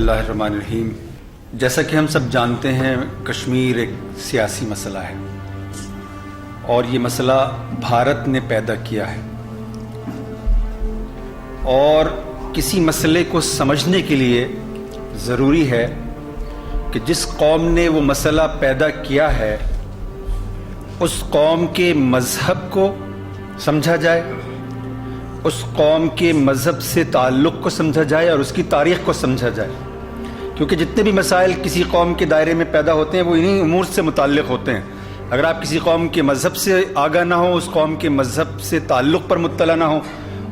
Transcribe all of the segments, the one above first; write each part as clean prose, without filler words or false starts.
اللہ الرحمن الرحیم۔ جیسا کہ ہم سب جانتے ہیں کشمیر ایک سیاسی مسئلہ ہے اور یہ مسئلہ بھارت نے پیدا کیا ہے، اور کسی مسئلے کو سمجھنے کے لیے ضروری ہے کہ جس قوم نے وہ مسئلہ پیدا کیا ہے اس قوم کے مذہب کو سمجھا جائے، اس قوم کے مذہب سے تعلق کو سمجھا جائے اور اس کی تاریخ کو سمجھا جائے، کیونکہ جتنے بھی مسائل کسی قوم کے دائرے میں پیدا ہوتے ہیں وہ انہی امور سے متعلق ہوتے ہیں۔ اگر آپ کسی قوم کے مذہب سے آگاہ نہ ہو، اس قوم کے مذہب سے تعلق پر مطلع نہ ہو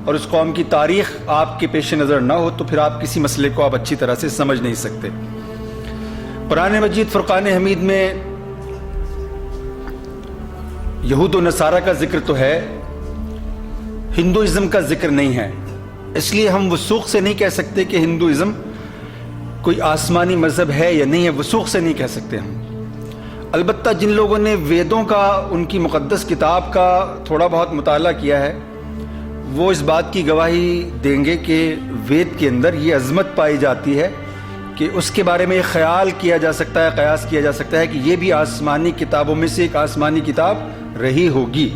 اور اس قوم کی تاریخ آپ کے پیش نظر نہ ہو تو پھر آپ کسی مسئلے کو آپ اچھی طرح سے سمجھ نہیں سکتے۔ قرآن مجید فرقان حمید میں یہود و نصارہ کا ذکر تو ہے، ہندوازم کا ذکر نہیں ہے، اس لیے ہم وثوق سے نہیں کہہ سکتے کہ ہندوازم کوئی آسمانی مذہب ہے یا نہیں ہے، وثوق سے نہیں کہہ سکتے ہم۔ البتہ جن لوگوں نے ویدوں کا، ان کی مقدس کتاب کا تھوڑا بہت مطالعہ کیا ہے وہ اس بات کی گواہی دیں گے کہ وید کے اندر یہ عظمت پائی جاتی ہے کہ اس کے بارے میں یہ خیال کیا جا سکتا ہے، قیاس کیا جا سکتا ہے کہ یہ بھی آسمانی کتابوں میں سے ایک آسمانی کتاب رہی ہوگی۔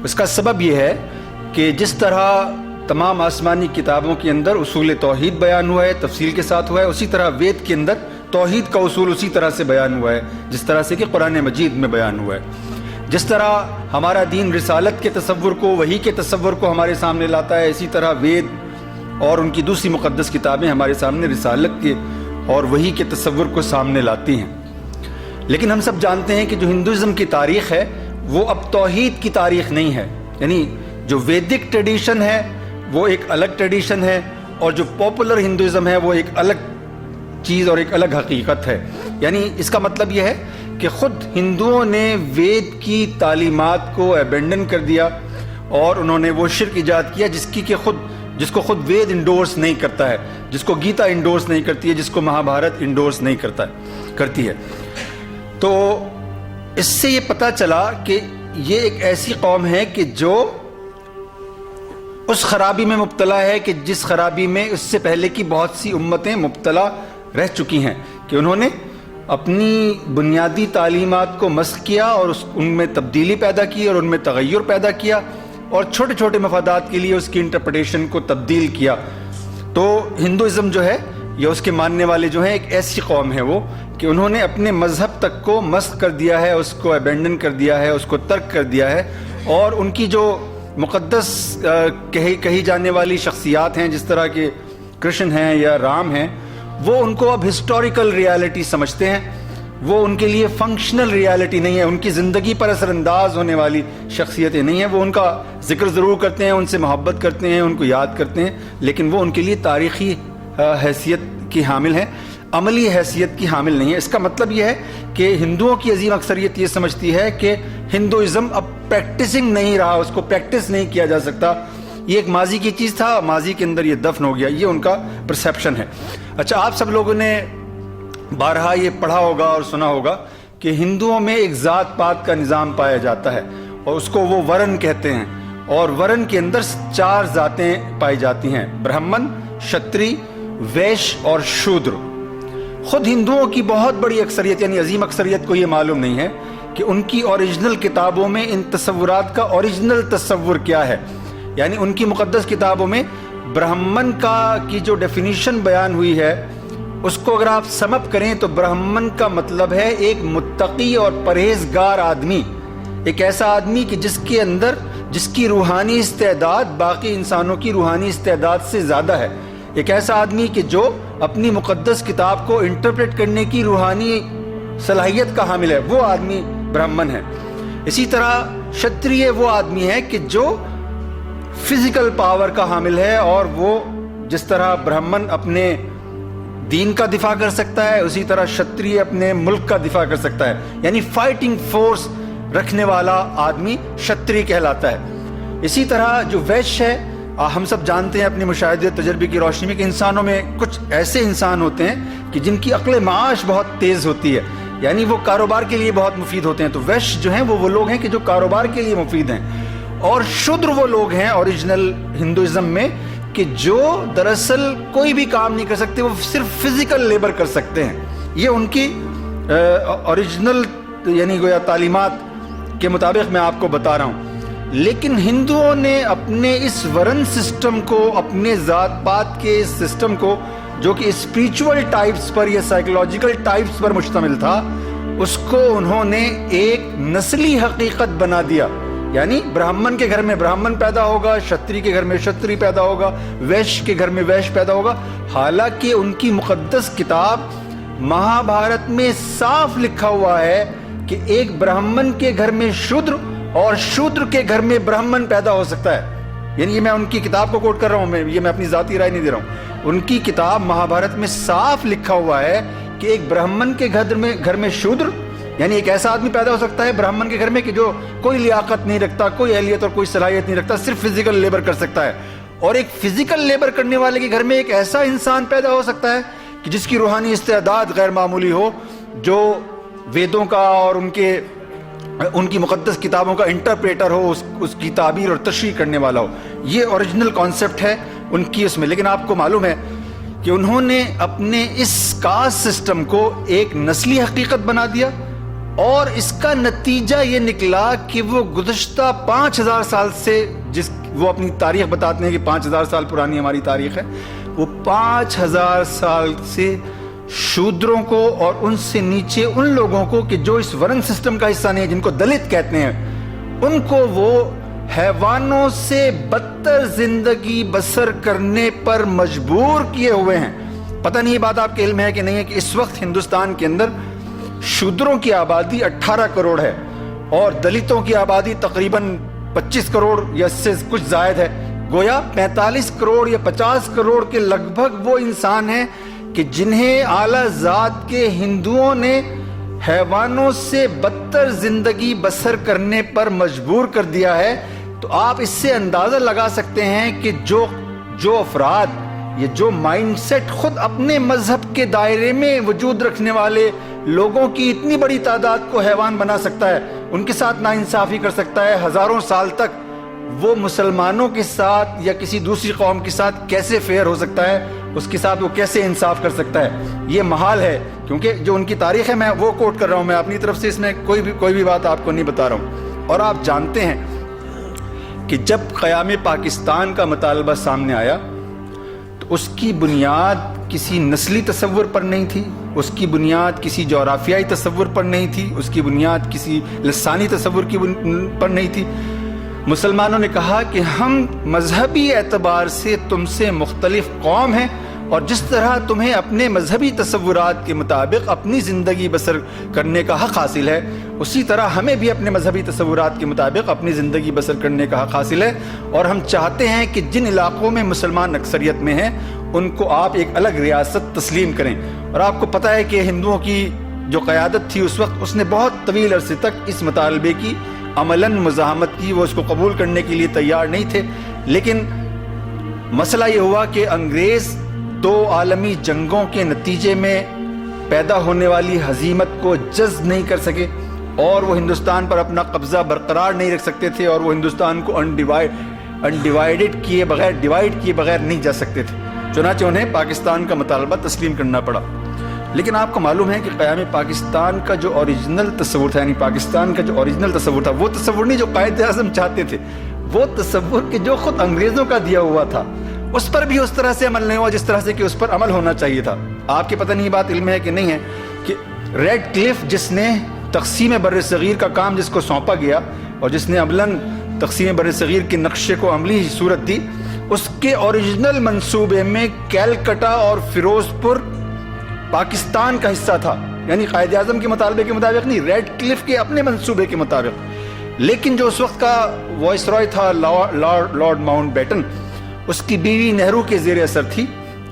اس کا سبب یہ ہے کہ جس طرح تمام آسمانی کتابوں کے اندر اصول توحید بیان ہوا ہے، تفصیل کے ساتھ ہوا ہے، اسی طرح وید کے اندر توحید کا اصول اسی طرح سے بیان ہوا ہے جس طرح سے کہ قرآن مجید میں بیان ہوا ہے۔ جس طرح ہمارا دین رسالت کے تصور کو، وحی کے تصور کو ہمارے سامنے لاتا ہے، اسی طرح وید اور ان کی دوسری مقدس کتابیں ہمارے سامنے رسالت کے اور وحی کے تصور کو سامنے لاتی ہیں۔ لیکن ہم سب جانتے ہیں کہ جو ہندوازم کی تاریخ ہے وہ اب توحید کی تاریخ نہیں ہے، یعنی جو ویدک ٹریڈیشن ہے وہ ایک الگ ٹریڈیشن ہے اور جو پاپولر ہندوازم ہے وہ ایک الگ چیز اور ایک الگ حقیقت ہے۔ یعنی اس کا مطلب یہ ہے کہ خود ہندوؤں نے وید کی تعلیمات کو ایبنڈن کر دیا اور انہوں نے وہ شرک ایجاد کیا جس کو خود وید انڈورس نہیں کرتا ہے، جس کو گیتا انڈورس نہیں کرتی ہے، جس کو مہا بھارت انڈورس نہیں کرتی ہے۔ تو اس سے یہ پتہ چلا کہ یہ ایک ایسی قوم ہے کہ جو اس خرابی میں مبتلا ہے کہ جس خرابی میں اس سے پہلے کی بہت سی امتیں مبتلا رہ چکی ہیں، کہ انہوں نے اپنی بنیادی تعلیمات کو مسخ کیا اور ان میں تبدیلی پیدا کی اور ان میں تغیر پیدا کیا اور چھوٹے چھوٹے مفادات کے لیے اس کی انٹرپریٹیشن کو تبدیل کیا۔ تو ہندوازم جو ہے یا اس کے ماننے والے جو ہیں ایک ایسی قوم ہے وہ کہ انہوں نے اپنے مذہب تک کو مسخ کر دیا ہے، اس کو ایبنڈن کر دیا ہے، اس کو ترک کر دیا ہے، اور ان کی جو مقدس کہی جانے والی شخصیات ہیں جس طرح کے کرشن ہیں یا رام ہیں، وہ ان کو اب ہسٹوریکل ریالٹی سمجھتے ہیں، وہ ان کے لیے فنکشنل ریالٹی نہیں ہے، ان کی زندگی پر اثر انداز ہونے والی شخصیتیں نہیں ہیں۔ وہ ان کا ذکر ضرور کرتے ہیں، ان سے محبت کرتے ہیں، ان کو یاد کرتے ہیں، لیکن وہ ان کے لیے تاریخی حیثیت کی حامل ہیں، عملی حیثیت کی حامل نہیں ہے۔ اس کا مطلب یہ ہے کہ ہندوؤں کی عظیم اکثریت یہ سمجھتی ہے کہ ہندوازم اب پریکٹسنگ نہیں رہا، اس کو پریکٹس نہیں کیا جا سکتا، یہ ایک ماضی کی چیز تھا، ماضی کے اندر یہ دفن ہو گیا، یہ ان کا پرسیپشن ہے۔ اچھا، آپ سب لوگوں نے بارہا یہ پڑھا ہوگا اور سنا ہوگا کہ ہندوؤں میں ایک ذات پات کا نظام پایا جاتا ہے اور اس کو وہ ورن کہتے ہیں، اور ورن کے اندر 4 ذاتیں پائی جاتی ہیں: برہمن، شتری، ویش اور شودر۔ خود ہندوؤں کی بہت بڑی اکثریت یعنی عظیم اکثریت کو یہ معلوم نہیں ہے کہ ان کی اوریجنل کتابوں میں ان تصورات کا اوریجنل تصور کیا ہے۔ یعنی ان کی مقدس کتابوں میں برہمن کی جو ڈیفینیشن بیان ہوئی ہے اس کو اگر آپ سم اپ کریں تو برہمن کا مطلب ہے ایک متقی اور پرہیزگار آدمی، ایک ایسا آدمی کہ جس کی روحانی استعداد باقی انسانوں کی روحانی استعداد سے زیادہ ہے، ایک ایسا آدمی کہ جو اپنی مقدس کتاب کو انٹرپریٹ کرنے کی روحانی صلاحیت کا حامل ہے، وہ آدمی برہمن ہے۔ اسی طرح شتریہ وہ آدمی ہے کہ جو فزیکل پاور کا حامل ہے، اور وہ جس طرح برہمن اپنے دین کا دفاع کر سکتا ہے اسی طرح شتریہ اپنے ملک کا دفاع کر سکتا ہے، یعنی فائٹنگ فورس رکھنے والا آدمی شتری کہلاتا ہے۔ اسی طرح جو ویش ہے، ہم سب جانتے ہیں اپنے مشاہدے تجربے کی روشنی میں کہ انسانوں میں کچھ ایسے انسان ہوتے ہیں کہ جن کی عقل معاش بہت تیز ہوتی ہے، یعنی وہ کاروبار کے لیے بہت مفید ہوتے ہیں۔ تو ویش جو ہیں وہ لوگ ہیں کہ جو کاروبار کے لیے مفید ہیں، اور شودر وہ لوگ ہیں اوریجنل ہندوازم میں کہ جو دراصل کوئی بھی کام نہیں کر سکتے، وہ صرف فزیکل لیبر کر سکتے ہیں. یہ ان کی اوریجنل یعنی گویا تعلیمات کے مطابق میں آپ کو بتا رہا ہوں. لیکن ہندوؤں نے اپنے اس ورن سسٹم کو، اپنے ذات پات کے اس سسٹم کو جو کہ اسپریچول ٹائپس پر یا سائیکولوجیکل ٹائپس پر مشتمل تھا، اس کو انہوں نے ایک نسلی حقیقت بنا دیا. یعنی برہمن کے گھر میں برہمن پیدا ہوگا، شتری کے گھر میں شتری پیدا ہوگا، ویش کے گھر میں ویش پیدا ہوگا. حالانکہ ان کی مقدس کتاب مہابھارت میں صاف لکھا ہوا ہے کہ ایک برہمن کے گھر میں شودر اور شودر کے گھر میں برہمن پیدا ہو سکتا ہے. یعنی یہ میں ان کی کتاب کو کوٹ کر رہا ہوں، یہ میں اپنی ذاتی رائے نہیں دے رہا ہوں. ان کی کتاب مہابھارت میں صاف لکھا ہوا ہے کہ ایک برہمن کے گھر میں شودر، یعنی ایک ایسا آدمی پیدا ہو سکتا ہے برہمن کے گھر میں کہ جو کوئی لیاقت نہیں رکھتا، کوئی اہلیت اور کوئی صلاحیت نہیں رکھتا، صرف فزیکل لیبر کر سکتا ہے. اور ایک فزیکل لیبر کرنے والے کے گھر میں ایک ایسا انسان پیدا ہو سکتا ہے کہ جس کی روحانی استعداد غیر معمولی ہو، جو ویدوں کا اور ان کی مقدس کتابوں کا انٹرپریٹر ہو، اس کی تعبیر اور تشریح کرنے والا ہو. یہ اوریجنل کانسیپٹ ہے ان کی اس میں. لیکن آپ کو معلوم ہے کہ انہوں نے اپنے اس کاسٹ سسٹم کو ایک نسلی حقیقت بنا دیا، اور اس کا نتیجہ یہ نکلا کہ وہ گزشتہ 5000 سال سے، وہ اپنی تاریخ بتاتے ہیں کہ 5000 سال پرانی ہماری تاریخ ہے، وہ 5000 سال سے شودروں کو اور ان سے نیچے ان لوگوں کو کہ جو اس ورن سسٹم کا حصہ نہیں ہے، جن کو دلت کہتے ہیں، ان کو وہ حیوانوں سے بدتر زندگی بسر کرنے پر مجبور کیے ہوئے ہیں. پتہ نہیں یہ بات آپ کے علم ہے کہ نہیں ہے کہ اس وقت ہندوستان کے اندر شودروں کی آبادی 18 کروڑ ہے اور دلتوں کی آبادی تقریباً 25 کروڑ یا اس سے کچھ زائد ہے. گویا 45 کروڑ یا 50 کروڑ کے لگ بھگ وہ انسان ہیں کہ جنہیں اعلیٰ ذات کے ہندوؤں نے حیوانوں سے بدتر زندگی بسر کرنے پر مجبور کر دیا ہے. تو آپ اس سے اندازہ لگا سکتے ہیں کہ جو افراد، یہ جو مائنڈ سیٹ خود اپنے مذہب کے دائرے میں وجود رکھنے والے لوگوں کی اتنی بڑی تعداد کو حیوان بنا سکتا ہے، ان کے ساتھ ناانصافی کر سکتا ہے، ہزاروں سال تک وہ مسلمانوں کے ساتھ یا کسی دوسری قوم کے ساتھ کیسے فیئر ہو سکتا ہے، اس کے ساتھ وہ کیسے انصاف کر سکتا ہے، یہ محال ہے. کیونکہ جو ان کی تاریخ ہے میں وہ کوٹ کر رہا ہوں، میں اپنی طرف سے اس میں کوئی بھی بات آپ کو نہیں بتا رہا ہوں. اور آپ جانتے ہیں کہ جب قیام پاکستان کا مطالبہ سامنے آیا تو اس کی بنیاد کسی نسلی تصور پر نہیں تھی، اس کی بنیاد کسی جغرافیائی تصور پر نہیں تھی، اس کی بنیاد کسی لسانی تصور پر نہیں تھی. مسلمانوں نے کہا کہ ہم مذہبی اعتبار سے تم سے مختلف قوم ہیں، اور جس طرح تمہیں اپنے مذہبی تصورات کے مطابق اپنی زندگی بسر کرنے کا حق حاصل ہے، اسی طرح ہمیں بھی اپنے مذہبی تصورات کے مطابق اپنی زندگی بسر کرنے کا حق حاصل ہے. اور ہم چاہتے ہیں کہ جن علاقوں میں مسلمان اکثریت میں ہیں ان کو آپ ایک الگ ریاست تسلیم کریں. اور آپ کو پتہ ہے کہ ہندوؤں کی جو قیادت تھی اس وقت، اس نے بہت طویل عرصے تک اس مطالبے کی عملاً مزاحمت کی، وہ اس کو قبول کرنے کے لیے تیار نہیں تھے. لیکن مسئلہ یہ ہوا کہ انگریز 2 عالمی جنگوں کے نتیجے میں پیدا ہونے والی ہزیمت کو جذب نہیں کر سکے، اور وہ ہندوستان پر اپنا قبضہ برقرار نہیں رکھ سکتے تھے، اور وہ ہندوستان کو ڈیوائڈ کیے بغیر نہیں جا سکتے تھے. چنانچہ انہیں پاکستان کا مطالبہ تسلیم کرنا پڑا. لیکن آپ کو معلوم ہے کہ قیام پاکستان کا جو اوریجنل تصور تھا، یعنی پاکستان کا جو اوریجنل تصور تھا، وہ تصور نہیں جو قائد اعظم چاہتے تھے، وہ تصور کہ جو خود انگریزوں کا دیا ہوا تھا، اس پر بھی اس طرح سے عمل نہیں ہوا جس طرح سے کہ اس پر عمل ہونا چاہیے تھا. آپ کے پتہ نہیں بات علم ہے کہ نہیں ہے کہ ریڈ کلف جس نے تقسیم بر صغیر کا کام جس کو سونپا گیا، اور جس نے عملاً تقسیم بر صغیر کے نقشے کو عملی صورت دی، اس کے اوریجنل منصوبے میں کیلکٹا اور فیروز پور پاکستان کا حصہ تھا. یعنی قائد اعظم کے مطالبے کے مطابق نہیں، ریڈ کلف کے اپنے منصوبے کے مطابق. لیکن جو اس وقت کا وائس رائے تھا لارڈ ماؤنٹ بیٹن، اس کی بیوی نہرو کے زیر اثر تھی،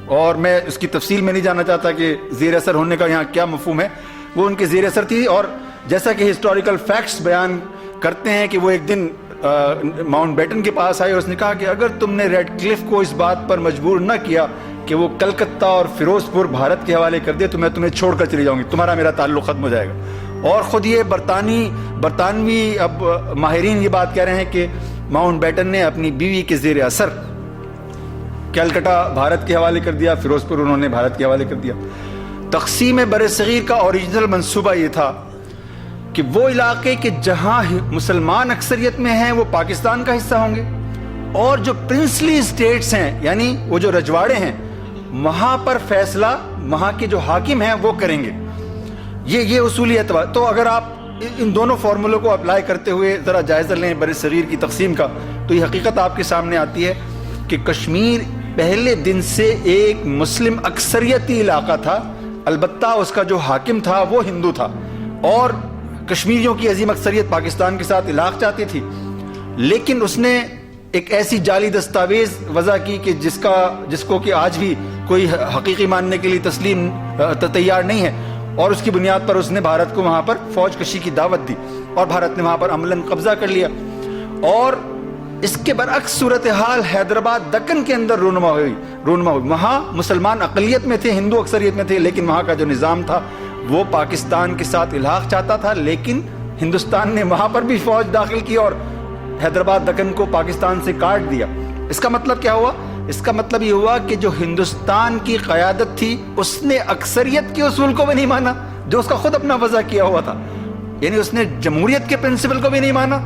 اور میں اس کی تفصیل میں نہیں جانا چاہتا کہ زیر اثر ہونے کا یہاں کیا مفہوم ہے. وہ ان کے زیر اثر تھی، اور جیسا کہ ہسٹوریکل فیکٹس بیان کرتے ہیں کہ وہ ایک دن ماؤنٹ بیٹن کے پاس آئے، اس نے کہا کہ اگر تم نے ریڈ کلف کو اس بات پر مجبور نہ کیا کہ وہ کلکتہ اور فیروز پور بھارت کے حوالے کر دے تو میں تمہیں چھوڑ کر چلی جاؤں گی، تمہارا میرا تعلق ختم ہو جائے گا. اور خود یہ برطانوی اب ماہرین یہ بات کہہ رہے ہیں کہ ماؤنٹ بیٹن نے اپنی بیوی کے زیر اثر کیلکٹا بھارت کے حوالے کر دیا, فیروز پور انہوں نے بھارت کے حوالے کر دیا. تقسیم بر صغیر کا اوریجنل منصوبہ یہ تھا کہ وہ علاقے کہ جہاں مسلمان اکثریت میں ہیں وہ پاکستان کا حصہ ہوں گے, اور جو پرنسلی اسٹیٹس ہیں یعنی وہ جو رجواڑے ہیں وہاں پر فیصلہ وہاں کے جو حاکم ہیں وہ کریں گے. یہ اصولی اعتبار. تو اگر آپ ان دونوں فارمولوں کو اپلائی کرتے ہوئے ذرا جائزہ لیں بر صغیر کی تقسیم کا, تو یہ حقیقت آپ کے سامنے آتی ہے کہ کشمیر پہلے دن سے ایک مسلم اکثریتی علاقہ تھا, البتہ اس کا جو حاکم تھا وہ ہندو تھا, اور کشمیریوں کی عظیم اکثریت پاکستان کے ساتھ الحاق چاہتی تھی. لیکن اس نے ایک ایسی جعلی دستاویز وضع کی کہ جس کو کہ آج بھی کوئی حقیقی ماننے کے لیے تسلیم تیار نہیں ہے, اور اس کی بنیاد پر اس نے بھارت کو وہاں پر فوج کشی کی دعوت دی, اور بھارت نے وہاں پر عملاً قبضہ کر لیا. اور اس کے برعکس صورتحال حیدرآباد دکن کے اندر رونما ہوئی. وہاں مسلمان اقلیت میں تھے, ہندو اکثریت میں تھے, لیکن وہاں کا جو نظام تھا وہ پاکستان کے ساتھ الحاق چاہتا تھا, لیکن ہندوستان نے وہاں پر بھی فوج داخل کی اور حیدرآباد دکن کو پاکستان سے کاٹ دیا. اس کا مطلب کیا ہوا؟ اس کا مطلب یہ ہوا کہ جو ہندوستان کی قیادت تھی اس نے اکثریت کے اصول کو بھی نہیں مانا جو اس کا خود اپنا وضع کیا ہوا تھا, یعنی اس نے جمہوریت کے پرنسپل کو بھی نہیں مانا,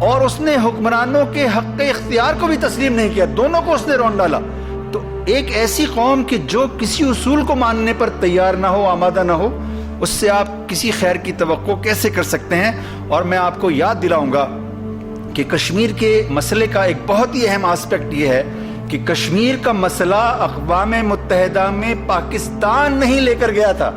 اور اس نے حکمرانوں کے حق اختیار کو بھی تسلیم نہیں کیا. دونوں کو اس نے رون ڈالا. تو ایک ایسی قوم کہ جو کسی اصول کو ماننے پر تیار نہ ہو, آمادہ نہ ہو, اس سے آپ کسی خیر کی توقع کیسے کر سکتے ہیں؟ اور میں آپ کو یاد دلاؤں گا کہ کشمیر کے مسئلے کا ایک بہت ہی اہم آسپیکٹ یہ ہے کہ کشمیر کا مسئلہ اقوام متحدہ میں پاکستان نہیں لے کر گیا تھا.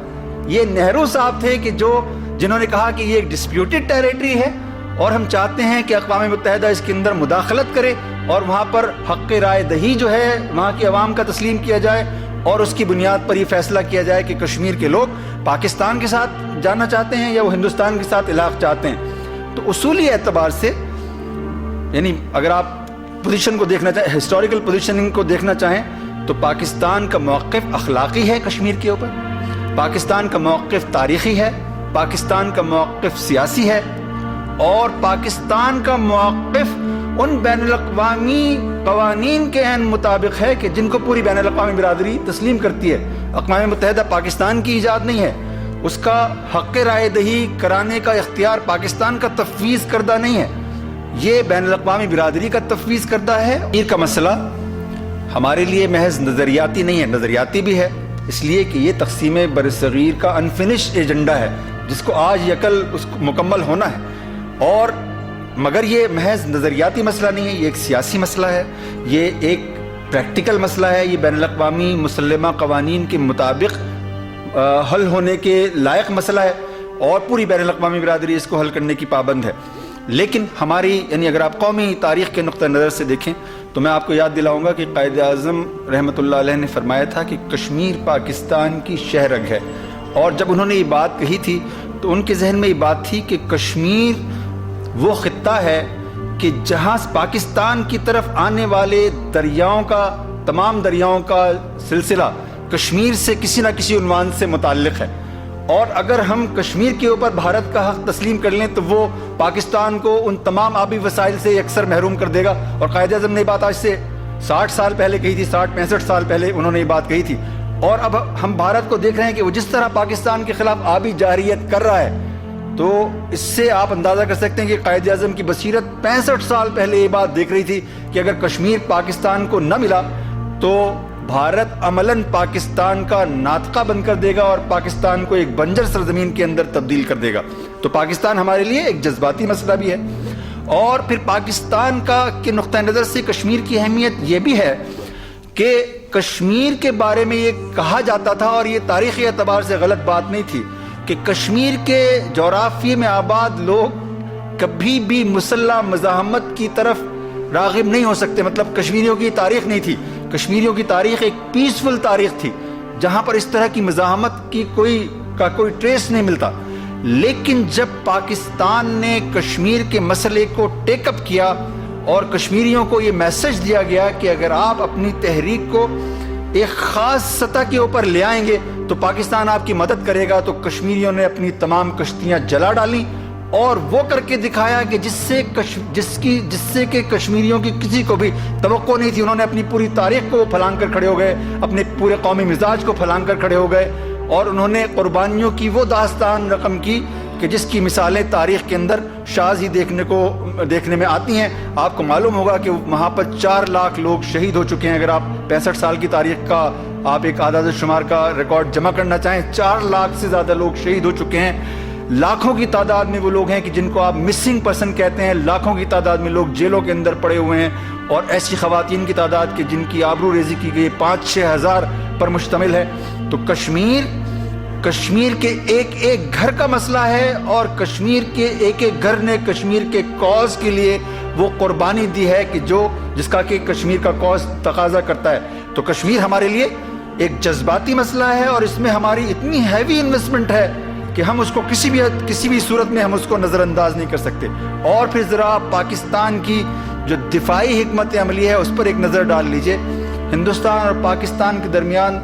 یہ نہرو صاحب تھے کہ جنہوں نے کہا کہ یہ ایک ڈسپیوٹڈ ٹیریٹری ہے اور ہم چاہتے ہیں کہ اقوام متحدہ اس کے اندر مداخلت کرے اور وہاں پر حق رائے دہی جو ہے وہاں کی عوام کا تسلیم کیا جائے, اور اس کی بنیاد پر یہ فیصلہ کیا جائے کہ کشمیر کے لوگ پاکستان کے ساتھ جانا چاہتے ہیں یا وہ ہندوستان کے ساتھ الحاق چاہتے ہیں. تو اصولی اعتبار سے یعنی اگر آپ پوزیشن کو دیکھنا چاہیں, ہسٹوریکل پوزیشننگ کو دیکھنا چاہیں, تو پاکستان کا موقف اخلاقی ہے کشمیر کے اوپر, پاکستان کا موقف تاریخی ہے, پاکستان کا موقف سیاسی ہے, اور پاکستان کا موقف ان بین الاقوامی قوانین کے عین مطابق ہے کہ جن کو پوری بین الاقوامی برادری تسلیم کرتی ہے. اقوام متحدہ پاکستان کی ایجاد نہیں ہے, اس کا حق رائے دہی کرانے کا اختیار پاکستان کا تفویض کردہ نہیں ہے, یہ بین الاقوامی برادری کا تفویض کردہ ہے. کشمیر کا مسئلہ ہمارے لیے محض نظریاتی نہیں ہے, نظریاتی بھی ہے اس لیے کہ یہ تقسیم برصغیر کا انفنشڈ ایجنڈا ہے جس کو آج یا کل اس کو مکمل ہونا ہے. اور مگر یہ محض نظریاتی مسئلہ نہیں ہے, یہ ایک سیاسی مسئلہ ہے, یہ ایک پریکٹیکل مسئلہ ہے, یہ بین الاقوامی مسلمہ قوانین کے مطابق حل ہونے کے لائق مسئلہ ہے, اور پوری بین الاقوامی برادری اس کو حل کرنے کی پابند ہے. لیکن ہماری یعنی اگر آپ قومی تاریخ کے نقطہ نظر سے دیکھیں تو میں آپ کو یاد دلاؤں گا کہ قائد اعظم رحمۃ اللہ علیہ نے فرمایا تھا کہ کشمیر پاکستان کی شہرگ ہے, اور جب انہوں نے یہ بات کہی تھی تو ان کے ذہن میں یہ بات تھی کہ کشمیر وہ خطہ ہے کہ جہاں پاکستان کی طرف آنے والے دریاؤں کا, تمام دریاؤں کا سلسلہ کشمیر سے کسی نہ کسی عنوان سے متعلق ہے, اور اگر ہم کشمیر کے اوپر بھارت کا حق تسلیم کر لیں تو وہ پاکستان کو ان تمام آبی وسائل سے اکثر محروم کر دے گا. اور قائد اعظم نے یہ بات آج سے 60 سال پہلے کہی تھی, 60-65 سال پہلے انہوں نے یہ بات کہی تھی. اور اب ہم بھارت کو دیکھ رہے ہیں کہ وہ جس طرح پاکستان کے خلاف آبی جارحیت کر رہا ہے, تو اس سے آپ اندازہ کر سکتے ہیں کہ قائد اعظم کی بصیرت 65 سال پہلے یہ بات دیکھ رہی تھی کہ اگر کشمیر پاکستان کو نہ ملا تو بھارت عملاً پاکستان کا ناطقہ بن کر دے گا اور پاکستان کو ایک بنجر سرزمین کے اندر تبدیل کر دے گا. تو پاکستان ہمارے لیے ایک جذباتی مسئلہ بھی ہے. اور پھر پاکستان کا کے نقطہ نظر سے کشمیر کی اہمیت یہ بھی ہے کہ کشمیر کے بارے میں یہ کہا جاتا تھا, اور یہ تاریخی اعتبار سے غلط بات نہیں تھی, کہ کشمیر کے جغرافیے میں آباد لوگ کبھی بھی مسلح مزاحمت کی طرف راغب نہیں ہو سکتے. مطلب کشمیریوں کی تاریخ نہیں تھی, کشمیریوں کی تاریخ ایک پیسفل تاریخ تھی جہاں پر اس طرح کی مزاحمت کی کوئی ٹریس نہیں ملتا. لیکن جب پاکستان نے کشمیر کے مسئلے کو ٹیک اپ کیا اور کشمیریوں کو یہ میسج دیا گیا کہ اگر آپ اپنی تحریک کو ایک خاص سطح کے اوپر لے آئیں گے تو پاکستان آپ کی مدد کرے گا, تو کشمیریوں نے اپنی تمام کشتیاں جلا ڈالیں اور وہ کر کے دکھایا کہ جس سے کہ کشمیریوں کی کسی کو بھی توقع نہیں تھی. انہوں نے اپنی پوری تاریخ کو پھلانگ کر کھڑے ہو گئے, اپنے پورے قومی مزاج کو پھلانگ کر کھڑے ہو گئے, اور انہوں نے قربانیوں کی وہ داستان رقم کی کہ جس کی مثالیں تاریخ کے اندر شاذ ہی دیکھنے میں آتی ہیں. آپ کو معلوم ہوگا کہ وہاں پر 4 لاکھ لوگ شہید ہو چکے ہیں. اگر آپ 65 سال کی تاریخ کا آپ ایک اعداد و شمار کا ریکارڈ جمع کرنا چاہیں, 4 لاکھ سے زیادہ لوگ شہید ہو چکے ہیں. لاکھوں کی تعداد میں وہ لوگ ہیں کہ جن کو آپ مسنگ پرسن کہتے ہیں. لاکھوں کی تعداد میں لوگ جیلوں کے اندر پڑے ہوئے ہیں, اور ایسی خواتین کی تعداد کہ جن کی آبرو ریزی کی گئی 5-6 ہزار پر مشتمل ہے. تو کشمیر کے ایک گھر کا مسئلہ ہے, اور کشمیر کے ایک گھر نے کشمیر کے کاز کے لیے وہ قربانی دی ہے کہ جس کا کہ کشمیر کا کاز تقاضا کرتا ہے. تو کشمیر ہمارے لیے ایک جذباتی مسئلہ ہے, اور اس میں ہماری اتنی ہیوی انویسٹمنٹ ہے کہ ہم اس کو کسی بھی صورت میں ہم اس کو نظر انداز نہیں کر سکتے. اور پھر ذرا پاکستان کی جو دفاعی حکمت عملی ہے اس پر ایک نظر ڈال لیجئے. ہندوستان اور پاکستان کے درمیان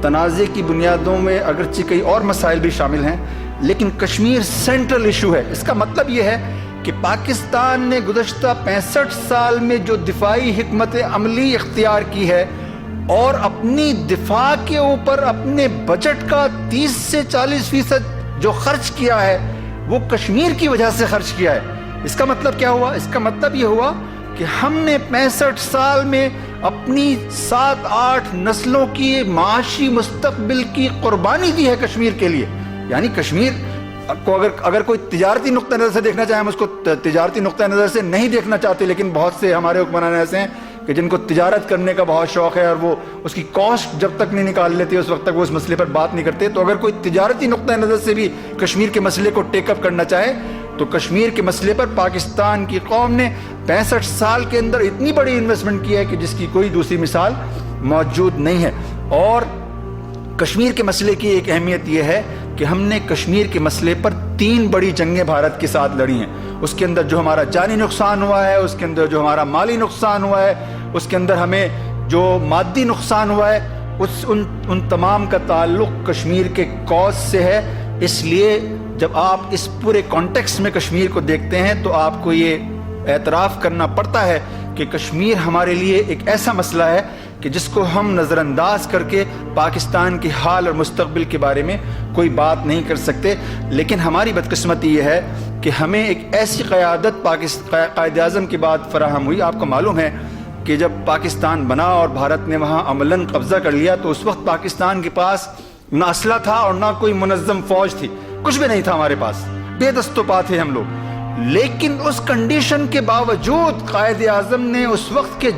تنازع کی بنیادوں میں اگرچہ کئی اور مسائل بھی شامل ہیں, لیکن کشمیر سینٹرل ایشو ہے. اس کا مطلب یہ ہے کہ پاکستان نے گزشتہ 65 سال میں جو دفاعی حکمت عملی اختیار کی ہے, اور اپنی دفاع کے اوپر اپنے بجٹ کا 30 سے 40% جو خرچ کیا ہے وہ کشمیر کی وجہ سے خرچ کیا ہے. اس کا مطلب کیا ہوا؟ اس کا مطلب یہ ہوا کہ ہم نے 65 سال میں اپنی 7-8 نسلوں کی معاشی مستقبل کی قربانی دی ہے کشمیر کے لیے. یعنی کشمیر کو اگر کوئی تجارتی نقطہ نظر سے دیکھنا چاہے, ہم اس کو تجارتی نقطہ نظر سے نہیں دیکھنا چاہتے, لیکن بہت سے ہمارے حکمران ایسے ہیں کہ جن کو تجارت کرنے کا بہت شوق ہے, اور وہ اس کی کاسٹ جب تک نہیں نکال لیتے اس وقت تک وہ اس مسئلے پر بات نہیں کرتے. تو اگر کوئی تجارتی نقطہ نظر سے بھی کشمیر کے مسئلے کو ٹیک اپ کرنا چاہے, تو کشمیر کے مسئلے پر پاکستان کی قوم نے 65 سال کے اندر اتنی بڑی انویسٹمنٹ کی ہے کہ جس کی کوئی دوسری مثال موجود نہیں ہے. اور کشمیر کے مسئلے کی ایک اہمیت یہ ہے کہ ہم نے کشمیر کے مسئلے پر 3 بڑی جنگیں بھارت کے ساتھ لڑی ہیں. اس کے اندر جو ہمارا جانی نقصان ہوا ہے, اس کے اندر جو ہمارا مالی نقصان ہوا ہے, اس کے اندر ہمیں جو مادی نقصان ہوا ہے, ان تمام کا تعلق کشمیر کے کاز سے ہے. اس لیے جب آپ اس پورے کانٹیکسٹ میں کشمیر کو دیکھتے ہیں تو آپ کو یہ اعتراف کرنا پڑتا ہے کہ کشمیر ہمارے لیے ایک ایسا مسئلہ ہے کہ جس کو ہم نظر انداز کر کے پاکستان کے حال اور مستقبل کے بارے میں کوئی بات نہیں کر سکتے. لیکن ہماری بدقسمتی یہ ہے کہ ہمیں ایک ایسی قیادت قائد اعظم کے بعد فراہم ہوئی. آپ کو معلوم ہے کہ جب پاکستان بنا اور بھارت نے وہاں عملاً قبضہ کر لیا, تو اس وقت پاکستان کے پاس نہ اسلحہ تھا اور نہ کوئی منظم فوج تھی, کچھ بھی نہیں تھا ہمارے پاس, بے دست و پا تھے ہم لوگ. لیکن اس کنڈیشن کے باوجود قائد اعظم نے اس وقت کے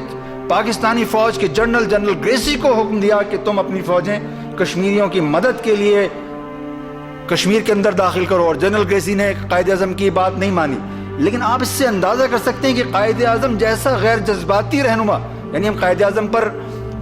پاکستانی فوج کے جنرل گریسی کو حکم دیا کہ تم اپنی فوجیں کشمیریوں کی مدد کے لیے کشمیر کے اندر داخل کرو, اور جنرل گریسی نے قائد اعظم کی بات نہیں مانی. لیکن آپ اس سے اندازہ کر سکتے ہیں کہ قائد اعظم جیسا غیر جذباتی رہنما, یعنی ہم قائد اعظم پر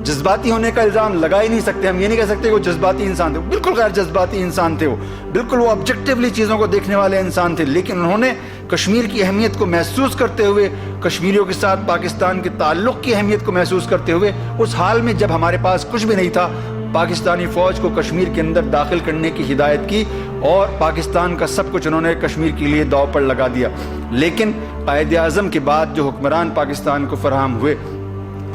جذباتی ہونے کا الزام لگا ہی نہیں سکتے, ہم یہ نہیں کہہ سکتے کہ وہ جذباتی انسان تھے, بالکل غیر جذباتی انسان تھے, وہ بالکل وہ آبجیکٹیولی چیزوں کو دیکھنے والے انسان تھے. لیکن انہوں نے کشمیر کی اہمیت کو محسوس کرتے ہوئے, کشمیریوں کے ساتھ پاکستان کے تعلق کی اہمیت کو محسوس کرتے ہوئے, اس حال میں جب ہمارے پاس کچھ بھی نہیں تھا, پاکستانی فوج کو کشمیر کے اندر داخل کرنے کی ہدایت کی, اور پاکستان کا سب کچھ انہوں نے کشمیر کے لیے داؤ پر لگا دیا. لیکن قائد اعظم کے بعد جو حکمران پاکستان کو فراہم ہوئے,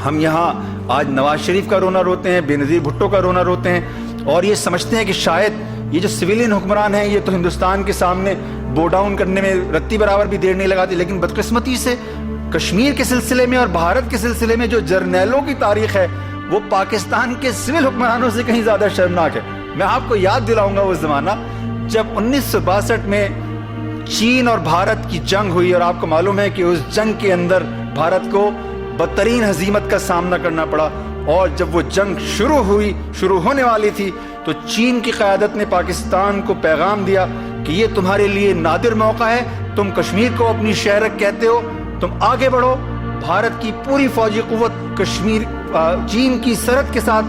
ہم یہاں آج نواز شریف کا رونا روتے ہیں, بے نظیر بھٹو کا رونا روتے ہیں, اور یہ سمجھتے ہیں کہ شاید یہ جو سویلین حکمران ہیں یہ تو ہندوستان کے سامنے بو ڈاؤن کرنے میں رتی برابر بھی دیر نہیں لگاتے. لیکن بدقسمتی سے کشمیر کے سلسلے میں اور بھارت کے سلسلے میں جو جرنیلوں کی تاریخ ہے وہ پاکستان کے سول حکمرانوں سے کہیں زیادہ شرمناک ہے. میں آپ کو یاد دلاؤں گا وہ زمانہ جب 1962 میں چین اور بھارت کی جنگ ہوئی, اور آپ کو معلوم ہے کہ اس جنگ کے اندر بھارت کو بدترین ہزیمت کا سامنا کرنا پڑا. اور جب وہ جنگ شروع ہونے والی تھی تو چین کی قیادت نے پاکستان کو پیغام دیا کہ یہ تمہارے لیے نادر موقع ہے, تم کشمیر کو اپنی شہرک کہتے ہو, تم آگے بڑھو. بھارت کی پوری فوجی قوت چین کی سرحد کے ساتھ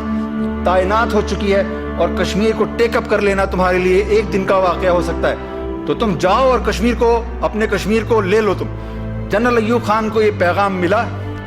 تعینات ہو چکی ہے, اور کشمیر کو ٹیک اپ کر لینا تمہارے لیے ایک دن کا واقعہ ہو سکتا ہے, تو تم جاؤ اور اپنے کشمیر کو لے لو تم. جنرل ایوب خان کو یہ پیغام ملا,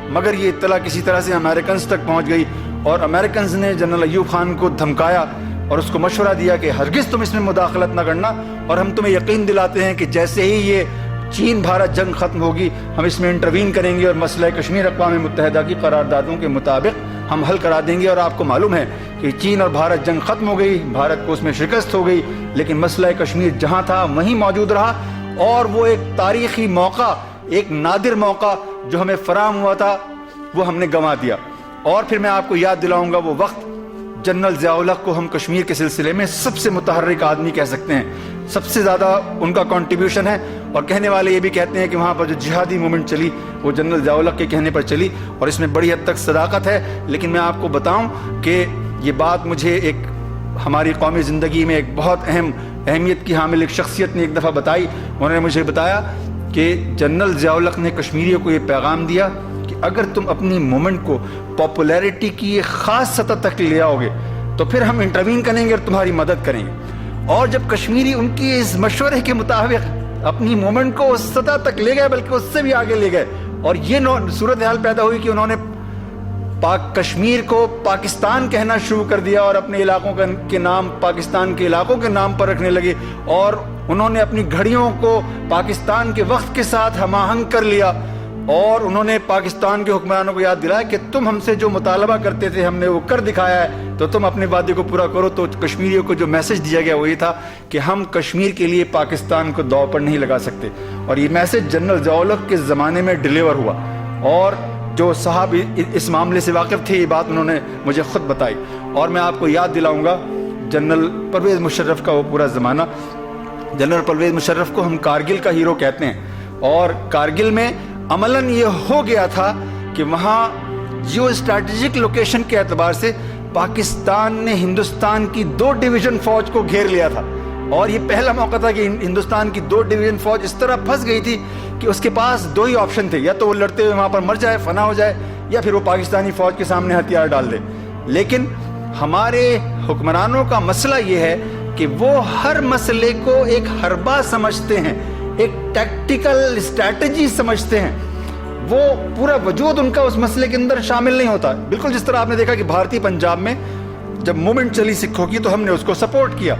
مگر یہ اطلاع کسی طرح سے امریکنز تک پہنچ گئی, اور امریکنز نے جنرل ایوب خان کو دھمکایا اور اس کو مشورہ دیا کہ ہرگز تم اس میں مداخلت نہ کرنا، اور ہم تمہیں یقین دلاتے ہیں کہ جیسے ہی یہ چین بھارت جنگ ختم ہوگی ہم اس میں انٹروین کریں گے اور مسئلہ کشمیر اقوام متحدہ کی قراردادوں کے مطابق ہم حل کرا دیں گے۔ اور آپ کو معلوم ہے کہ چین اور بھارت جنگ ختم ہو گئی، بھارت کو اس میں شکست ہو گئی، لیکن مسئلہ کشمیر جہاں تھا وہیں موجود رہا، اور وہ ایک تاریخی موقع، ایک نادر موقع جو ہمیں فراہم ہوا تھا وہ ہم نے گنوا دیا۔ اور پھر میں آپ کو یاد دلاؤں گا وہ وقت جنرل ضیاء الحق کو ہم کشمیر کے سلسلے میں سب سے متحرک آدمی کہہ سکتے ہیں، سب سے زیادہ ان کا کنٹریبیوشن ہے، اور کہنے والے یہ بھی کہتے ہیں کہ وہاں پر جو جہادی مومنٹ چلی وہ جنرل ضیاء الحق کے کہنے پر چلی، اور اس میں بڑی حد تک صداقت ہے۔ لیکن میں آپ کو بتاؤں کہ یہ بات مجھے ایک ہماری قومی زندگی میں ایک بہت اہمیت کی حامل ایک شخصیت نے ایک دفعہ بتائی۔ انہوں نے مجھے بتایا کہ جنرل ضیاء الحق نے کشمیریوں کو یہ پیغام دیا کہ اگر تم اپنی مومنٹ کو پاپولیرٹی کی ایک خاص سطح تک لے آؤ گے تو پھر ہم انٹروین کریں گے اور تمہاری مدد کریں گے۔ اور جب کشمیری ان کی اس مشورے کے مطابق اپنی مومنٹ کو اس سطح تک لے گئے، بلکہ اس سے بھی آگے لے گئے، اور یہ صورتحال پیدا ہوئی کہ انہوں نے کشمیر کو پاکستان کہنا شروع کر دیا اور اپنے علاقوں کے نام پاکستان کے علاقوں کے نام پر رکھنے لگے، اور انہوں نے اپنی گھڑیوں کو پاکستان کے وقت کے ساتھ ہم آہنگ کر لیا، اور انہوں نے پاکستان کے حکمرانوں کو یاد دلایا کہ تم ہم سے جو مطالبہ کرتے تھے ہم نے وہ کر دکھایا ہے، تو تم اپنے وعدے کو پورا کرو۔ تو کشمیریوں کو جو میسج دیا گیا وہ یہ تھا کہ ہم کشمیر کے لیے پاکستان کو داؤ پر نہیں لگا سکتے، اور یہ میسج جنرل ضیاء الحق کے زمانے میں ڈیلیور ہوا، اور جو صاحب اس معاملے سے واقف تھے یہ بات انہوں نے مجھے خود بتائی۔ اور میں آپ کو یاد دلاؤں گا جنرل پرویز مشرف کا وہ پورا زمانہ۔ جنرل پرویز مشرف کو ہم کارگل کا ہیرو کہتے ہیں، اور کارگل میں عملاً یہ ہو گیا تھا کہ وہاں جیو اسٹریٹجک لوکیشن کے اعتبار سے پاکستان نے ہندوستان کی 2 ڈویژن فوج کو گھیر لیا تھا، اور یہ پہلا موقع تھا کہ ہندوستان کی 2 ڈویژن فوج اس طرح پھنس گئی تھی کہ اس کے پاس 2 ہی آپشن تھے، یا تو وہ لڑتے ہوئے وہاں پر مر جائے، فنا ہو جائے، یا پھر وہ پاکستانی فوج کے سامنے ہتھیار ڈال دے۔ لیکن ہمارے حکمرانوں کا مسئلہ یہ ہے کہ وہ ہر مسئلے کو ایک حربہ سمجھتے ہیں، ایک ٹیکٹیکل اسٹریٹجی سمجھتے ہیں، وہ پورا وجود ان کا اس مسئلے کے اندر شامل نہیں ہوتا۔ بالکل جس طرح آپ نے دیکھا کہ بھارتی پنجاب میں جب موومنٹ چلی سکھوں کی تو ہم نے اس کو سپورٹ کیا،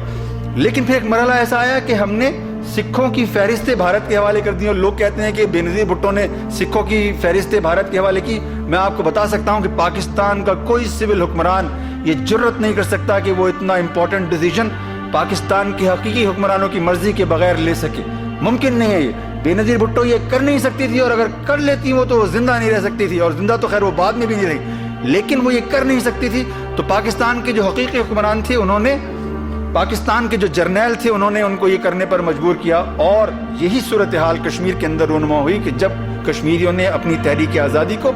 لیکن پھر ایک مرحلہ ایسا آیا کہ ہم نے سکھوں کی فہرستیں بھارت کے حوالے کر دی، اور لوگ کہتے ہیں کہ بے نظیر بھٹو نے سکھوں کی فہرستیں بھارت کے حوالے کی۔ میں آپ کو بتا سکتا ہوں کہ پاکستان کا کوئی سول حکمران یہ جرت نہیں کر سکتا کہ وہ اتنا امپورٹنٹ ڈیسیژن پاکستان کے حقیقی حکمرانوں کی مرضی کے بغیر لے سکے، ممکن نہیں ہے۔ یہ بے نظیر بھٹو یہ کر نہیں سکتی تھی، اور اگر کر لیتی وہ تو وہ زندہ نہیں رہ سکتی تھی، اور زندہ تو خیر وہ بعد میں بھی نہیں رہی، لیکن وہ یہ کر نہیں سکتی تھی۔ تو پاکستان کے جو حقیقی حکمران تھے انہوں نے، پاکستان کے جو جرنیل تھے انہوں نے ان کو یہ کرنے پر مجبور کیا، اور یہی صورتحال کشمیر کے اندر رونما ہوئی کہ جب کشمیریوں نے اپنی تحریک آزادی کو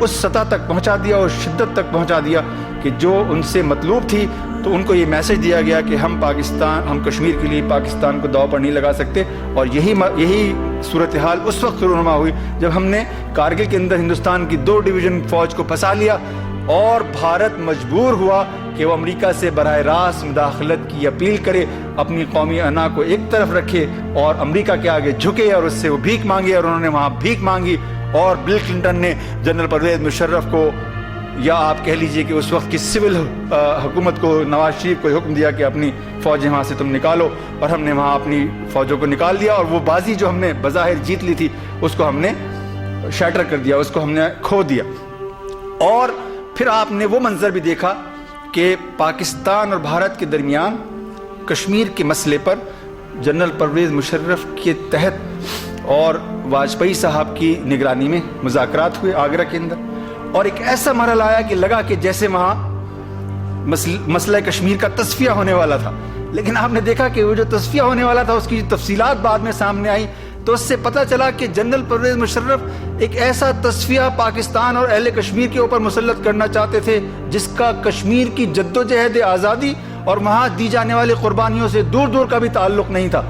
اس سطح تک پہنچا دیا اور شدت تک پہنچا دیا کہ جو ان سے مطلوب تھی، تو ان کو یہ میسج دیا گیا کہ ہم کشمیر کے لیے پاکستان کو داؤ پر نہیں لگا سکتے۔ اور یہی صورتحال اس وقت رونما ہوئی جب ہم نے کارگل کے اندر ہندوستان کی 2 ڈویژن فوج کو پھنسا لیا، اور بھارت مجبور ہوا کہ وہ امریکہ سے براہ راست مداخلت کی اپیل کرے، اپنی قومی انا کو ایک طرف رکھے اور امریکہ کے آگے جھکے اور اس سے وہ بھیک مانگے، اور انہوں نے وہاں بھیک مانگی، اور بل کلنٹن نے جنرل پرویز مشرف کو، یا آپ کہہ لیجئے کہ اس وقت کی سول حکومت کو، نواز شریف کو حکم دیا کہ اپنی فوجیں وہاں سے تم نکالو، اور ہم نے وہاں اپنی فوجوں کو نکال دیا، اور وہ بازی جو ہم نے بظاہر جیت لی تھی اس کو ہم نے شیٹر کر دیا، اس کو ہم نے کھو دیا۔ اور پھر آپ نے وہ منظر بھی دیکھا کہ پاکستان اور بھارت کے درمیان کشمیر کے مسئلے پر جنرل پرویز مشرف کے تحت اور واجپئی صاحب کی نگرانی میں مذاکرات ہوئے آگرہ کے اندر، اور ایک ایسا مرحلہ آیا کہ لگا کہ جیسے وہاں مسئلہ کشمیر کا تصفیہ ہونے والا تھا، لیکن آپ نے دیکھا کہ وہ جو تصفیہ ہونے والا تھا اس کی تفصیلات بعد میں سامنے آئی، تو اس سے پتہ چلا کہ جنرل پرویز مشرف ایک ایسا تصفیہ پاکستان اور اہل کشمیر کے اوپر مسلط کرنا چاہتے تھے جس کا کشمیر کی جدوجہد آزادی اور وہاں دی جانے والی قربانیوں سے دور دور کا بھی تعلق نہیں تھا۔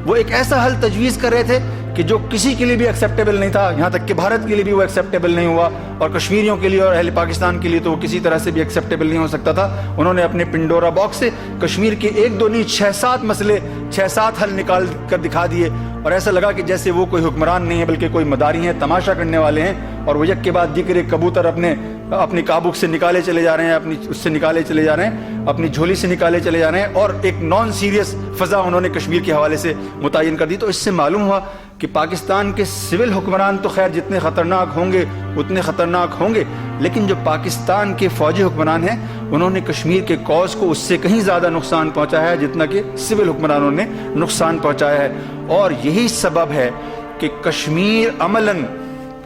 وہ ایک ایسا حل تجویز کر رہے تھے کہ جو کسی کے لیے بھی ایکسیپٹیبل نہیں تھا، یہاں تک کہ بھارت کے لیے بھی وہ ایکسیپٹیبل نہیں ہوا، اور کشمیریوں کے لیے اور اہل پاکستان کے لیے تو وہ کسی طرح سے بھی ایکسیپٹیبل نہیں ہو سکتا تھا۔ انہوں نے اپنے پنڈورا باکس سے کشمیر کے 1 2 نہیں 6 7 مسئلے 6 7 حل نکال کر دکھا دیے، اور ایسا لگا کہ جیسے وہ کوئی حکمران نہیں ہے بلکہ کوئی مداری ہیں، تماشا کرنے والے ہیں، اور وہ یک کے بعد دیگر کبوتر اپنے اپنی کابوک سے نکالے چلے جا رہے ہیں، اپنی اس سے نکالے چلے جا رہے ہیں، اپنی جھولی سے نکالے چلے جا رہے ہیں، اور ایک نان سیریس فضا انہوں نے کشمیر کے حوالے سے متعین کر دی۔ تو اس سے معلوم ہوا کہ پاکستان کے سول حکمران تو خیر جتنے خطرناک ہوں گے اتنے خطرناک ہوں گے، لیکن جو پاکستان کے فوجی حکمران ہیں انہوں نے کشمیر کے کوز کو اس سے کہیں زیادہ نقصان پہنچایا ہے جتنا کہ سول حکمرانوں نے نقصان پہنچایا ہے۔ اور یہی سبب ہے کہ کشمیر عملاً،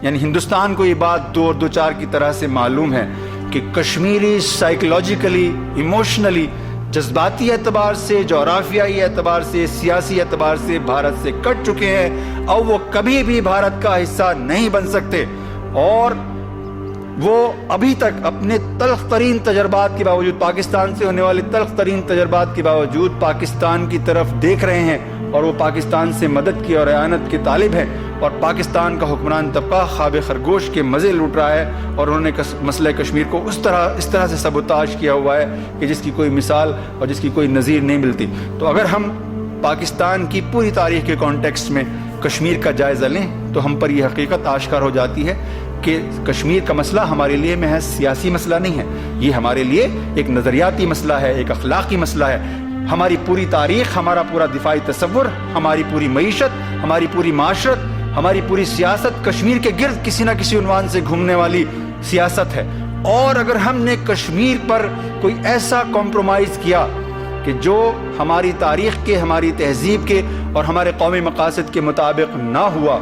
یعنی ہندوستان کو یہ بات دو اور دو چار کی طرح سے معلوم ہے کہ کشمیری سائیکولوجیکلی، ایموشنلی، جذباتی اعتبار سے، جغرافیائی اعتبار سے، سیاسی اعتبار سے بھارت سے کٹ چکے ہیں اور وہ کبھی بھی بھارت کا حصہ نہیں بن سکتے، اور وہ ابھی تک اپنے تلخ ترین تجربات کے باوجود، پاکستان سے ہونے والے تلخ ترین تجربات کے باوجود پاکستان کی طرف دیکھ رہے ہیں، اور وہ پاکستان سے مدد کی اور اعانت کے طالب ہیں، اور پاکستان کا حکمران طبقہ خواب خرگوش کے مزے لوٹ رہا ہے، اور انہوں نے مسئلہ کشمیر کو اس طرح سے سبوتاژ کیا ہوا ہے کہ جس کی کوئی مثال اور جس کی کوئی نظیر نہیں ملتی۔ تو اگر ہم پاکستان کی پوری تاریخ کے کانٹیکسٹ میں کشمیر کا جائزہ لیں تو ہم پر یہ حقیقت آشکار ہو جاتی ہے کہ کشمیر کا مسئلہ ہمارے لیے محض سیاسی مسئلہ نہیں ہے، یہ ہمارے لیے ایک نظریاتی مسئلہ ہے، ایک اخلاقی مسئلہ ہے۔ ہماری پوری تاریخ، ہمارا پورا دفاعی تصور، ہماری پوری معیشت، ہماری پوری معاشرت، ہماری پوری سیاست کشمیر کے گرد کسی نہ کسی عنوان سے گھومنے والی سیاست ہے۔ اور اگر ہم نے کشمیر پر کوئی ایسا کمپرومائز کیا کہ جو ہماری تاریخ کے، ہماری تہذیب کے اور ہمارے قومی مقاصد کے مطابق نہ ہوا،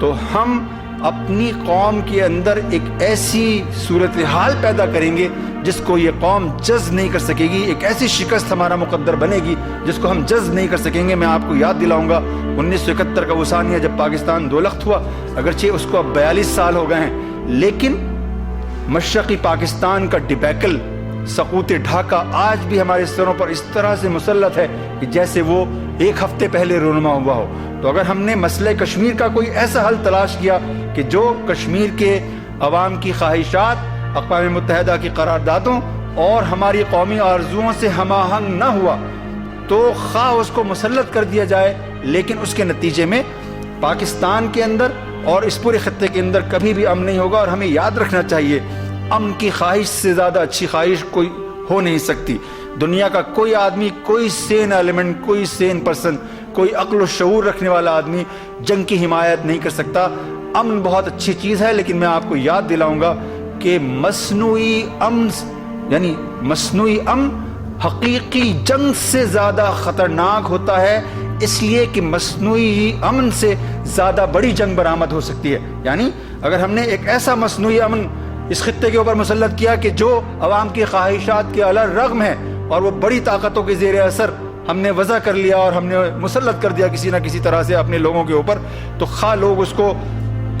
تو ہم اپنی قوم کے اندر ایک ایسی صورتحال پیدا کریں گے جس کو یہ قوم جذب نہیں کر سکے گی، ایک ایسی شکست ہمارا مقدر بنے گی جس کو ہم جذب نہیں کر سکیں گے۔ میں آپ کو یاد دلاؤں گا 1971 کا وہ ثانیہ جب پاکستان دو لخت ہوا، اگرچہ اس کو اب 42 سال ہو گئے ہیں، لیکن مشرقی پاکستان کا ڈیبیکل، سقوط ڈھاکہ آج بھی ہمارے سروں پر اس طرح سے مسلط ہے کہ جیسے وہ ایک ہفتے پہلے رونما ہوا ہو۔ تو اگر ہم نے مسئلہ کشمیر کا کوئی ایسا حل تلاش کیا کہ جو کشمیر کے عوام کی خواہشات، اقوام متحدہ کی قراردادوں اور ہماری قومی آرزوؤں سے ہم آہنگ نہ ہوا، تو خواہ اس کو مسلط کر دیا جائے، لیکن اس کے نتیجے میں پاکستان کے اندر اور اس پورے خطے کے اندر کبھی بھی امن نہیں ہوگا۔ اور ہمیں یاد رکھنا چاہیے، امن کی خواہش سے زیادہ اچھی خواہش کوئی ہو نہیں سکتی۔ دنیا کا کوئی آدمی، کوئی سین ایلیمنٹ، کوئی سین پرسن، کوئی عقل و شعور رکھنے والا آدمی جنگ کی حمایت نہیں کر سکتا۔ امن بہت اچھی چیز ہے، لیکن میں آپ کو یاد دلاؤں گا کہ مصنوعی امن حقیقی جنگ سے زیادہ خطرناک ہوتا ہے، اس لیے کہ مصنوعی امن سے زیادہ بڑی جنگ برآمد ہو سکتی ہے۔ یعنی اگر ہم نے ایک ایسا مصنوعی امن اس خطے کے اوپر مسلط کیا کہ جو عوام کی خواہشات کے علی رغم ہے، اور وہ بڑی طاقتوں کے زیر اثر ہم نے وضع کر لیا اور ہم نے مسلط کر دیا کسی نہ کسی طرح سے اپنے لوگوں کے اوپر، تو خواہ لوگ اس کو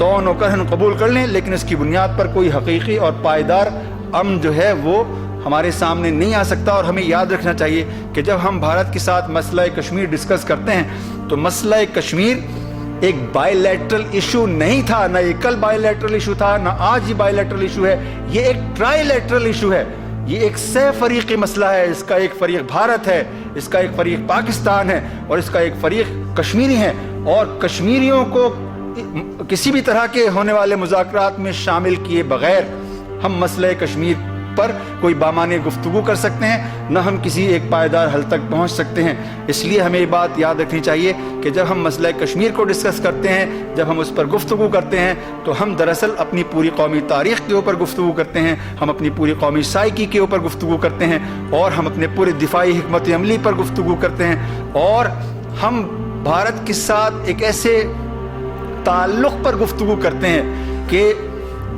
دون و کرہن قبول کر لیں، لیکن اس کی بنیاد پر کوئی حقیقی اور پائیدار امن جو ہے وہ ہمارے سامنے نہیں آ سکتا۔ اور ہمیں یاد رکھنا چاہیے کہ جب ہم بھارت کے ساتھ مسئلہ کشمیر ڈسکس کرتے ہیں تو مسئلہ کشمیر ایک بائی لیٹرل ایشو نہیں تھا، نہ یہ کل بائی لیٹرل ایشو تھا، نہ آج یہ بائی لیٹرل ایشو ہے، یہ ایک ٹرائی لیٹرل ایشو ہے، یہ ایک سہ فریقی مسئلہ ہے۔ اس کا ایک فریق بھارت ہے، اس کا ایک فریق پاکستان ہے، اور اس کا ایک فریق کشمیری ہے، اور کشمیریوں کو کسی بھی طرح کے ہونے والے مذاکرات میں شامل کیے بغیر ہم مسئلہ کشمیر پر کوئی بامعنی گفتگو کر سکتے ہیں، نہ ہم کسی ایک پائیدار حل تک پہنچ سکتے ہیں۔ اس لیے ہمیں یہ بات یاد رکھنی چاہیے کہ جب ہم مسئلہ کشمیر کو ڈسکس کرتے ہیں، جب ہم اس پر گفتگو کرتے ہیں، تو ہم دراصل اپنی پوری قومی تاریخ کے اوپر گفتگو کرتے ہیں، ہم اپنی پوری قومی سائیکی کے اوپر گفتگو کرتے ہیں، اور ہم اپنے پورے دفاعی حکمت عملی پر گفتگو کرتے ہیں، اور ہم بھارت کے ساتھ ایک ایسے تعلق پر گفتگو کرتے ہیں کہ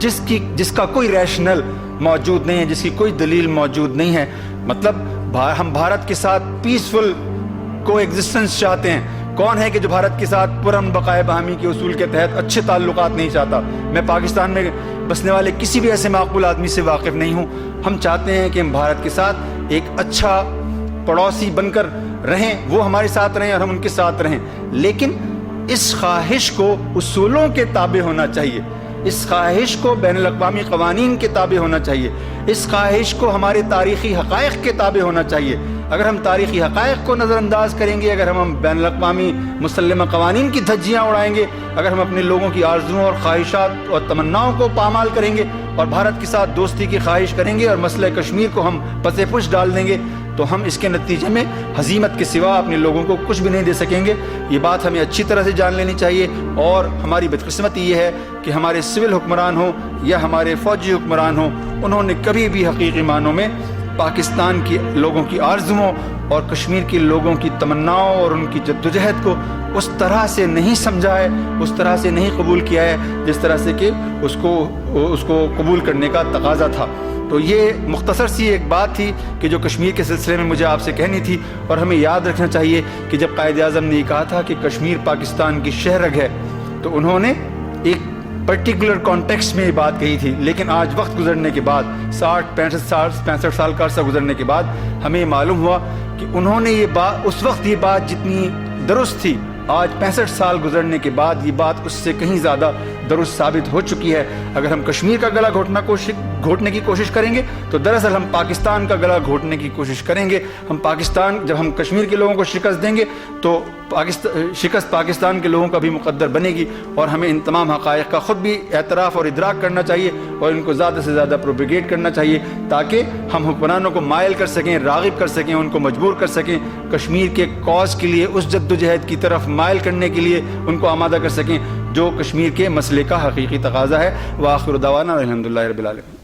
جس کا کوئی ریشنل موجود نہیں ہے، جس کی کوئی دلیل موجود نہیں ہے۔ مطلب ہم بھارت کے ساتھ پیسفل کو ایگزسٹنس چاہتے ہیں۔ کون ہے کہ جو بھارت کے ساتھ پرامن بقائے باہمی کے اصول کے تحت اچھے تعلقات نہیں چاہتا؟ میں پاکستان میں بسنے والے کسی بھی ایسے معقول آدمی سے واقف نہیں ہوں۔ ہم چاہتے ہیں کہ ہم بھارت کے ساتھ ایک اچھا پڑوسی بن کر رہیں، وہ ہمارے ساتھ رہیں اور ہم ان کے ساتھ رہیں، لیکن اس خواہش کو اصولوں کے تابع ہونا چاہیے، اس خواہش کو بین الاقوامی قوانین کے تابع ہونا چاہیے، اس خواہش کو ہمارے تاریخی حقائق کے تابع ہونا چاہیے۔ اگر ہم تاریخی حقائق کو نظر انداز کریں گے، اگر ہم بین الاقوامی مسلمہ قوانین کی دھجیاں اڑائیں گے، اگر ہم اپنے لوگوں کی آرزوؤں اور خواہشات اور تمناؤں کو پامال کریں گے، اور بھارت کے ساتھ دوستی کی خواہش کریں گے اور مسئلہ کشمیر کو ہم پس پش ڈال دیں گے تو ہم اس کے نتیجے میں ہزیمت کے سوا اپنے لوگوں کو کچھ بھی نہیں دے سکیں گے۔ یہ بات ہمیں اچھی طرح سے جان لینی چاہیے، اور ہماری بدقسمتی یہ ہے کہ ہمارے سول حکمران ہوں یا ہمارے فوجی حکمران ہوں، انہوں نے کبھی بھی حقیقی معنوں میں پاکستان کی لوگوں کی آرزوؤں اور کشمیر کے لوگوں کی تمناؤں اور ان کی جدوجہد کو اس طرح سے نہیں سمجھا ہے، اس طرح سے نہیں قبول کیا ہے جس طرح سے کہ اس کو قبول کرنے کا تقاضا تھا۔ تو یہ مختصر سی ایک بات تھی کہ جو کشمیر کے سلسلے میں مجھے آپ سے کہنی تھی، اور ہمیں یاد رکھنا چاہیے کہ جب قائد اعظم نے یہ کہا تھا کہ کشمیر پاکستان کی شہرگ ہے، تو انہوں نے ایک پرٹیکولر کانٹیکسٹ میں یہ بات کہی تھی، لیکن آج وقت گزرنے کے بعد 65 سال کا عرصہ گزرنے کے بعد ہمیں معلوم ہوا کہ انہوں نے یہ بات اس وقت یہ بات جتنی درست تھی، آج 65 سال گزرنے کے بعد یہ بات اس سے کہیں زیادہ درست ثابت ہو چکی ہے۔ اگر ہم کشمیر کا گلا گھوٹنے کی کوشش کریں گے تو دراصل ہم پاکستان کا گلا گھوٹنے کی کوشش کریں گے۔ جب ہم کشمیر کے لوگوں کو شکست دیں گے تو شکست پاکستان کے لوگوں کا بھی مقدر بنے گی، اور ہمیں ان تمام حقائق کا خود بھی اعتراف اور ادراک کرنا چاہیے اور ان کو زیادہ سے زیادہ پروپیگیٹ کرنا چاہیے، تاکہ ہم حکمرانوں کو مائل کر سکیں، راغب کر سکیں، ان کو مجبور کر سکیں، کشمیر کے کاز کے لیے اس جدوجہد کی طرف مائل کرنے کے لیے ان کو آمادہ کر سکیں جو کشمیر کے مسئلے کا حقیقی تقاضا ہے۔ وآخر دعوانا الحمدللہ رب العالمین۔